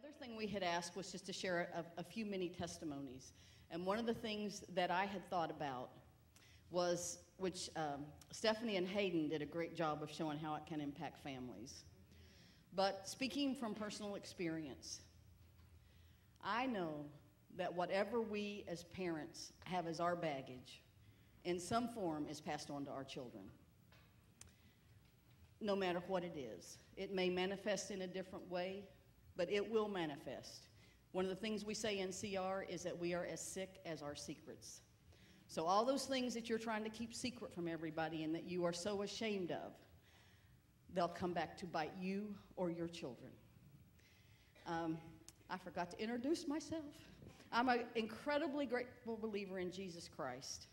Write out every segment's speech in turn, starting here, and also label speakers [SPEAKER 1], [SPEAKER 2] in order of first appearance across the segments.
[SPEAKER 1] other thing we had asked was just to share a few mini testimonies. And one of the things that I had thought about was, which Stephanie and Hayden did a great job of showing how it can impact families. But speaking from personal experience, I know that whatever we as parents have as our baggage, in some form is passed on to our children. No matter what it is. It may manifest in a different way, but it will manifest. One of the things we say in CR is that we are as sick as our secrets. So all those things that you're trying to keep secret from everybody and that you are so ashamed of, they'll come back to bite you or your children. I forgot to introduce myself. I'm an incredibly grateful believer in Jesus Christ,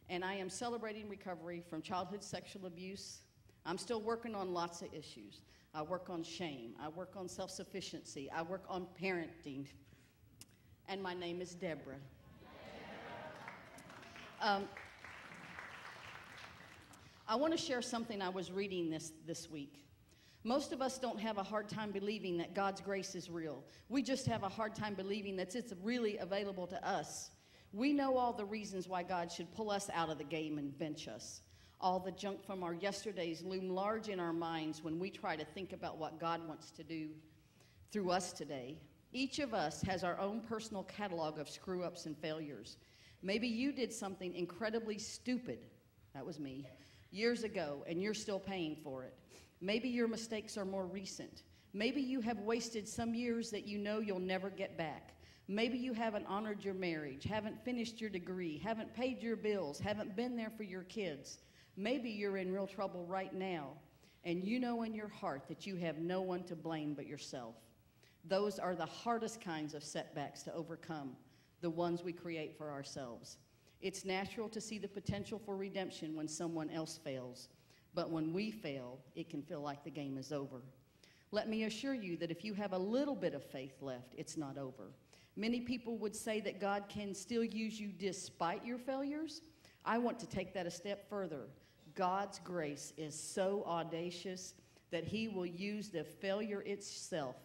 [SPEAKER 1] and I am celebrating recovery from childhood sexual abuse. I'm still working on lots of issues. I work on shame. I work on self-sufficiency. I work on parenting. And my name is Deborah. I want to share something I was reading this week. Most of us don't have a hard time believing that God's grace is real. We just have a hard time believing that it's really available to us. We know all the reasons why God should pull us out of the game and bench us. All the junk from our yesterdays loom large in our minds when we try to think about what God wants to do through us today. Each of us has our own personal catalog of screw-ups and failures. Maybe you did something incredibly stupid, that was me, years ago, and you're still paying for it. Maybe your mistakes are more recent. Maybe you have wasted some years that you know you'll never get back. Maybe you haven't honored your marriage, haven't finished your degree, haven't paid your bills, haven't been there for your kids. Maybe you're in real trouble right now, and you know in your heart that you have no one to blame but yourself. Those are the hardest kinds of setbacks to overcome, the ones we create for ourselves. It's natural to see the potential for redemption when someone else fails, but when we fail, it can feel like the game is over. Let me assure you that if you have a little bit of faith left, it's not over. Many people would say that God can still use you despite your failures. I want to take that a step further. God's grace is so audacious that he will use the failure itself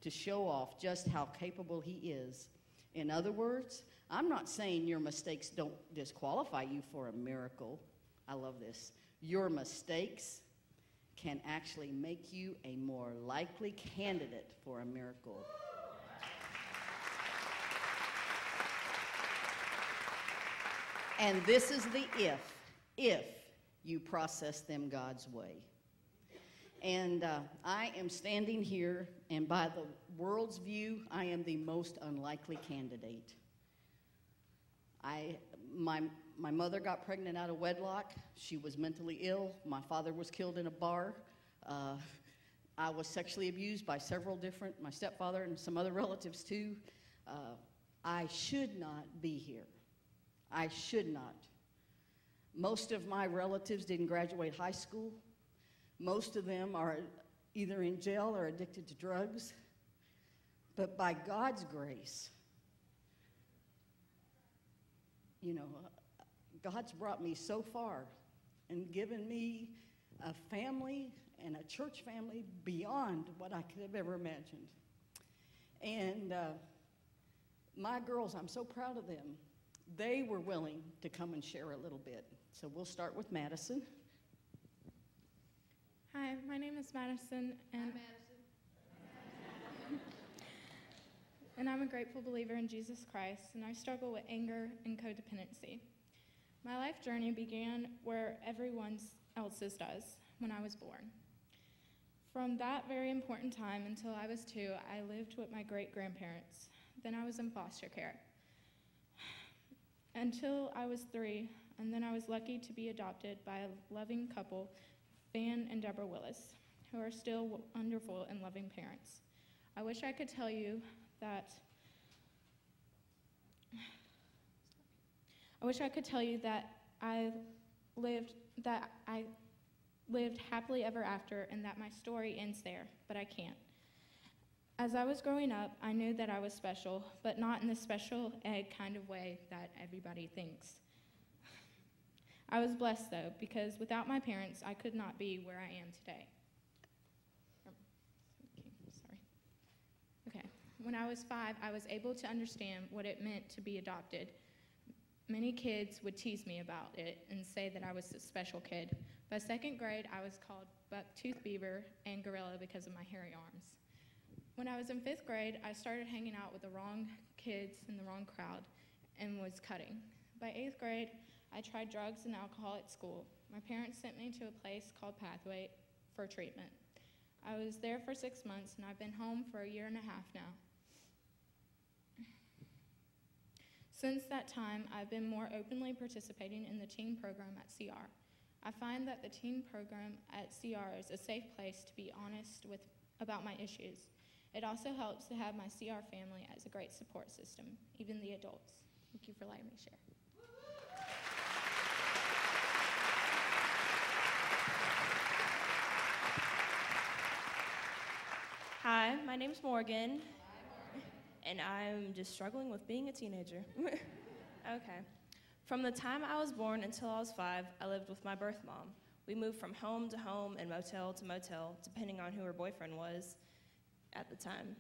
[SPEAKER 1] to show off just how capable he is. In other words, I'm not saying your mistakes don't disqualify you for a miracle. I love this. Your mistakes can actually make you a more likely candidate for a miracle. And this is the if you process them God's way. And I am standing here, and by the world's view, I am the most unlikely candidate. My mother got pregnant out of wedlock. She was mentally ill. My father was killed in a bar. I was sexually abused by several different, my stepfather and some other relatives too. I should not be here. I should not. Most of my relatives didn't graduate high school. Most of them are either in jail or addicted to drugs. But by God's grace, God's brought me so far and given me a family and a church family beyond what I could have ever imagined. And my girls, I'm so proud of them. They were willing to come and share a little bit. So we'll start with Madison.
[SPEAKER 2] Hi, my name is Madison. And
[SPEAKER 1] Hi, Madison.
[SPEAKER 2] And I'm a grateful believer in Jesus Christ, and I struggle with anger and codependency. My life journey began where everyone else's does, when I was born. From that very important time until I was 2, I lived with my great-grandparents. Then I was in foster care until I was 3, and then I was lucky to be adopted by a loving couple, Van and Deborah Willis, who are still wonderful and loving parents. I wish I could tell you that I lived happily ever after and that my story ends there, but I can't. As I was growing up, I knew that I was special, but not in the special egg kind of way that everybody thinks. I was blessed, though, because without my parents, I could not be where I am today. When I was 5, I was able to understand what it meant to be adopted. Many kids would tease me about it and say that I was a special kid. By 2nd grade, I was called Buck-Toothed Beaver and Gorilla because of my hairy arms. When I was in 5th grade, I started hanging out with the wrong kids in the wrong crowd and was cutting. By 8th grade, I tried drugs and alcohol at school. My parents sent me to a place called Pathway for treatment. I was there for 6 months, and I've been home for a year and a half now. Since that time, I've been more openly participating in the teen program at CR. I find that the teen program at CR is a safe place to be honest about my issues. It also helps to have my CR family as a great support system, even the adults. Thank you for letting me share.
[SPEAKER 3] Hi, my name's Morgan, and I'm just struggling with being a teenager. Okay. From the time I was born until I was 5, I lived with my birth mom. We moved from home to home and motel to motel, depending on who her boyfriend was at the time.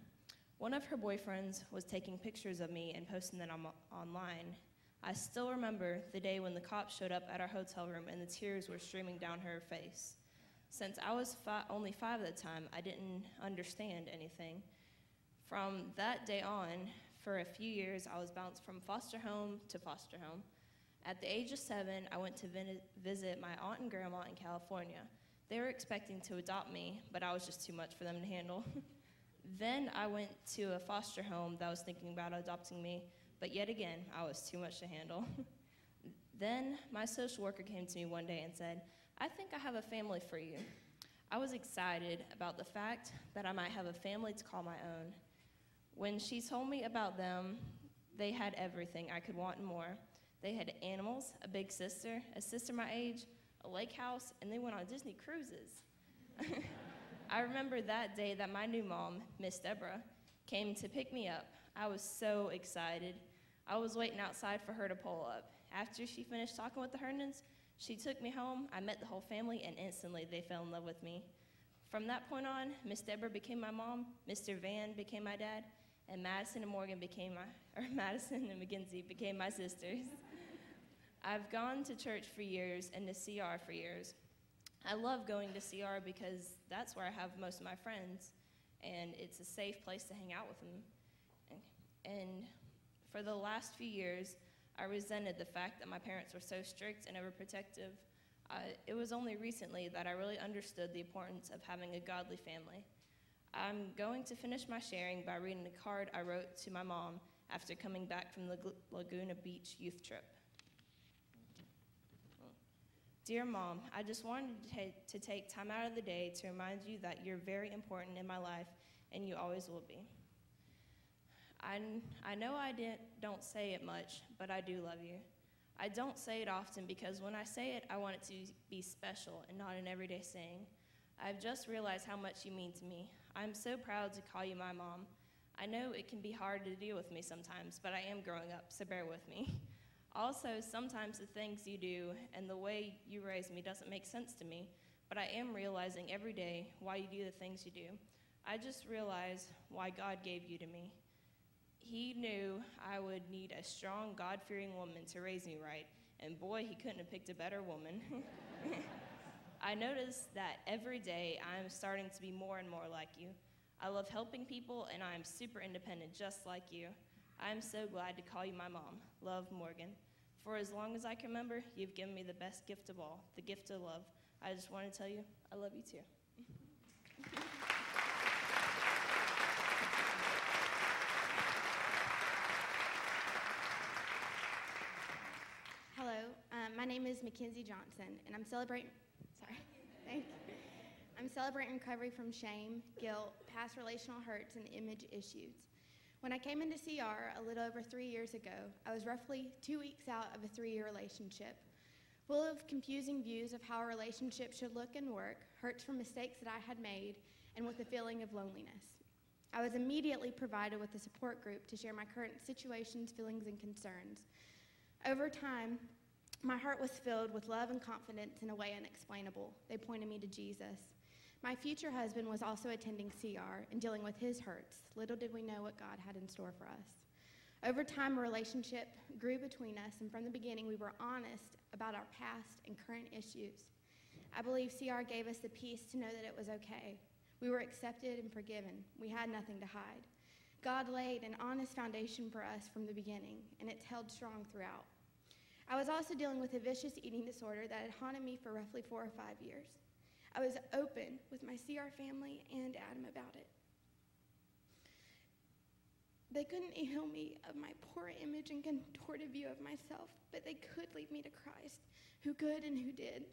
[SPEAKER 3] One of her boyfriends was taking pictures of me and posting them online. I still remember the day when the cops showed up at our hotel room and the tears were streaming down her face. Since I was only 5 at the time, I didn't understand anything. From that day on, for a few years, I was bounced from foster home to foster home. At the age of 7, I went to visit my aunt and grandma in California. They were expecting to adopt me, but I was just too much for them to handle. Then I went to a foster home that was thinking about adopting me, but yet again, I was too much to handle. Then my social worker came to me one day and said, "I think I have a family for you." I was excited about the fact that I might have a family to call my own. When she told me about them, they had everything I could want and more. They had animals, a big sister, a sister my age, a lake house, and they went on Disney cruises. I remember that day that my new mom, Miss Deborah, came to pick me up. I was so excited. I was waiting outside for her to pull up. After she finished talking with the Hernans, she took me home, I met the whole family, and instantly they fell in love with me. From that point on, Miss Deborah became my mom, Mr. Van became my dad, and Madison and Mackenzie became my sisters. I've gone to church for years and to CR for years. I love going to CR because that's where I have most of my friends, and it's a safe place to hang out with them. And for the last few years, I resented the fact that my parents were so strict and overprotective. It was only recently that I really understood the importance of having a godly family. I'm going to finish my sharing by reading a card I wrote to my mom after coming back from the Laguna Beach youth trip. Dear Mom, I just wanted to take time out of the day to remind you that you're very important in my life, and you always will be. I know I don't say it much, but I do love you. I don't say it often because when I say it, I want it to be special and not an everyday saying. I've just realized how much you mean to me. I'm so proud to call you my mom. I know it can be hard to deal with me sometimes, but I am growing up, so bear with me. Also, sometimes the things you do and the way you raise me doesn't make sense to me, but I am realizing every day why you do the things you do. I just realize why God gave you to me. He knew I would need a strong, God-fearing woman to raise me right, and boy, he couldn't have picked a better woman. I notice that every day I'm starting to be more and more like you. I love helping people, and I'm super independent, just like you. I'm so glad to call you my mom. Love, Morgan. For as long as I can remember, you've given me the best gift of all, the gift of love. I just want to tell you, I love you too.
[SPEAKER 4] Hello, my name is Mackenzie Johnson, and I'm celebrating recovery from shame, guilt, past relational hurts, and image issues. When I came into CR a little over 3 years ago, I was roughly 2 weeks out of a 3-year relationship, full of confusing views of how a relationship should look and work, hurts from mistakes that I had made, and with a feeling of loneliness. I was immediately provided with a support group to share my current situations, feelings, and concerns. Over time, my heart was filled with love and confidence in a way unexplainable. They pointed me to Jesus. My future husband was also attending CR and dealing with his hurts. Little did we know what God had in store for us. Over time, a relationship grew between us, and from the beginning, we were honest about our past and current issues. I believe CR gave us the peace to know that it was okay. We were accepted and forgiven. We had nothing to hide. God laid an honest foundation for us from the beginning, and it's held strong throughout. I was also dealing with a vicious eating disorder that had haunted me for roughly 4 or 5 years. I was open with my CR family and Adam about it. They couldn't heal me of my poor image and contorted view of myself, but they could lead me to Christ, who could and who did.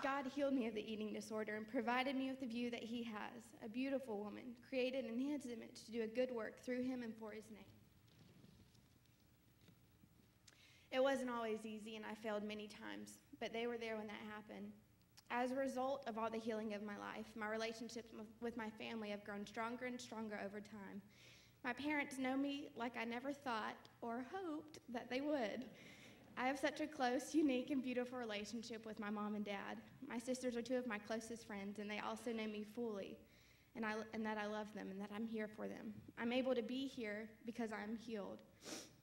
[SPEAKER 4] God healed me of the eating disorder and provided me with the view that he has, a beautiful woman, created in his image to do a good work through him and for his name. It wasn't always easy, and I failed many times, but they were there when that happened. As a result of all the healing of my life, my relationships with my family have grown stronger and stronger over time. My parents know me like I never thought or hoped that they would. I have such a close, unique, and beautiful relationship with my mom and dad. My sisters are 2 of my closest friends, and they also know me fully, and that I love them and that I'm here for them. I'm able to be here because I'm healed.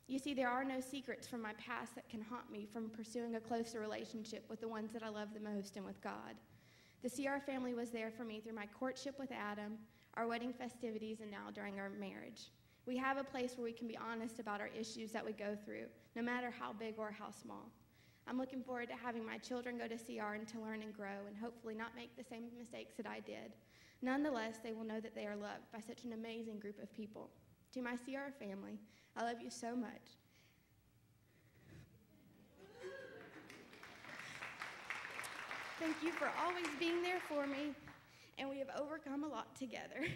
[SPEAKER 4] You see, there are no secrets from my past that can haunt me from pursuing a closer relationship with the ones that I love the most and with God. The CR family was there for me through my courtship with Adam, our wedding festivities, and now during our marriage. We have a place where we can be honest about our issues that we go through, no matter how big or how small. I'm looking forward to having my children go to CR and to learn and grow and hopefully not make the same mistakes that I did. Nonetheless, they will know that they are loved by such an amazing group of people. To my CR family, I love you so much. Thank you for always being there for me, and we have overcome a lot together.